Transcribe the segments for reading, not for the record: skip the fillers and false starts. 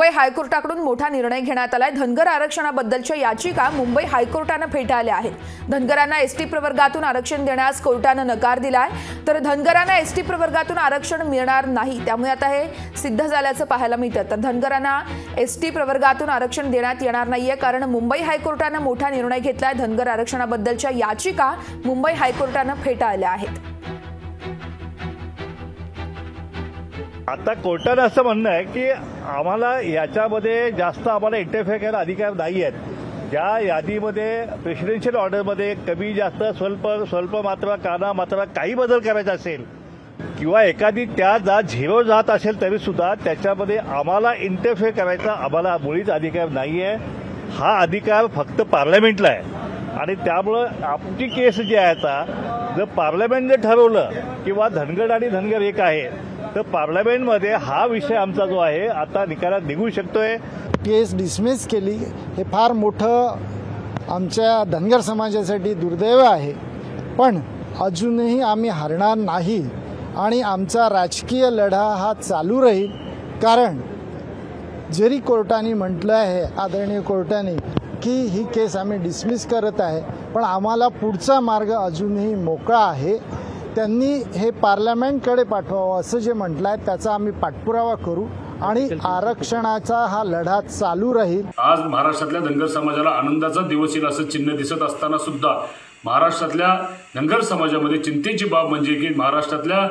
मुंबई हायकोर्टाकडून मोठा निर्णय घेण्यात आलाय। धनगर आरक्षणाबद्दलच्या याचिका मुंबई हायकोर्टाने फेटाळल्या आहेत। धनगरांना एसटी प्रवर्गातून आरक्षण देण्यास कोर्टाने नकार दिलाय, तर धनगरांना एसटी प्रवर्गातून आरक्षण मिळणार नाही। त्यामुळे आता हे सिद्ध झाल्याचं पाहायला मिळतं। तर धनगरांना एसटी प्रवर्गातून आरक्षण देण्यात येणार नाहीये, कारण मुंबई हायकोर्टाने मोठा निर्णय घेतलाय। धनगर आरक्षणाबद्दलच्या याचिका मुंबई हायकोर्टाने फेटाळल्या आहेत। आता कोर्टाने असं म्हणणं आहे की आम्हाला याच्यामध्ये जास्त आम्हाला इंटरफेअर करायला अधिकार नाही आहेत। ज्या यादीमध्ये प्रेसिडेन्शियल ऑर्डरमध्ये कमी जास्त स्वल्प मात्रा काना मात्रा काही बदल करायचा असेल किंवा एखादी त्या जात झिरो जात असेल तरी सुद्धा त्याच्यामध्ये आम्हाला इंटरफेअर करायचा आम्हाला मुळीच अधिकार नाही आहे। हा अधिकार फक्त पार्लमेंटला आहे आणि त्यामुळं आमची केस जी आहे आता जर पार्लमेंटने ठरवलं किंवा धनगर आणि धनगर एक आहे तर पार्लमेंटमध्ये हा विषय आमचा जो आहे आता निकालात निघू शकतोय। केस डिसमिस केली हे फार मोठं आमच्या धनगर समाजासाठी दुर्दैव आहे, पण अजूनही आम्ही हरणार नाही आणि आमचा राजकीय लढा हा चालू राहील। कारण जरी कोर्टाने म्हटलं आहे, आदरणीय कोर्टाने, की ही केस आम्ही डिसमिस करत आहे, पण आम्हाला पुढचा मार्ग अजूनही मोकळा आहे। त्यांनी हे पार्लमेंटकडे पाठवावं असं जे म्हटलं आहे त्याचा आम्ही पाठपुरावा करू आणि आरक्षणाचा हा लढा चालू राहील। आज महाराष्ट्रातल्या धनगर समाजाला आनंदाचा दिवस येईल असं चिन्ह दिसत असताना सुद्धा महाराष्ट्रातल्या धनगर समाजामध्ये चिंतेची बाब म्हणजे की महाराष्ट्रातल्या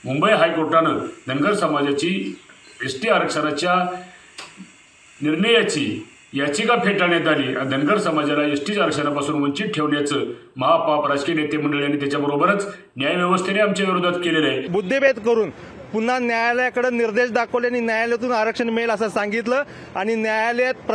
मुंबई हायकोर्टानं धनगर समाजाची एसटी आरक्षणाच्या निर्णयाची याचिका फेटाळण्यात आली। धनगर समाजाला एसटी आरक्षणापासून वंचित ठेवण्याचं महापाप राजकीय नेते मंडळी आणि त्याच्याबरोबरच न्यायव्यवस्थेने आमच्या विरोधात केलेलं आहे। बुद्धिभेद करून पुन्हा न्यायालयाकडे निर्देश दाखवले आणि न्यायालयातून आरक्षण मिळेल असं सांगितलं आणि न्यायालयात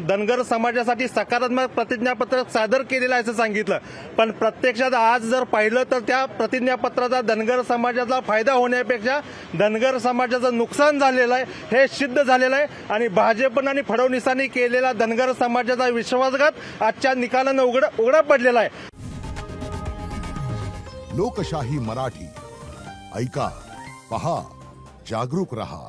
धनगर समाजासाठी सकारात्मक प्रतिज्ञापत्र सादर केलेलं आहे असं सांगितलं। पण प्रत्यक्षात आज जर पाहिलं तर त्या प्रतिज्ञापत्राचा धनगर समाजाचा फायदा होण्यापेक्षा धनगर समाजाचं नुकसान झालेलं आहे हे सिद्ध झालेलं आहे आणि भाजपनं आणि फडणवीसांनी केलेला धनगर समाजाचा विश्वासघात आजच्या निकालानं उघडा पडलेला आहे। लोकशाही मराठी ऐका, पहा, जागरूक रहा।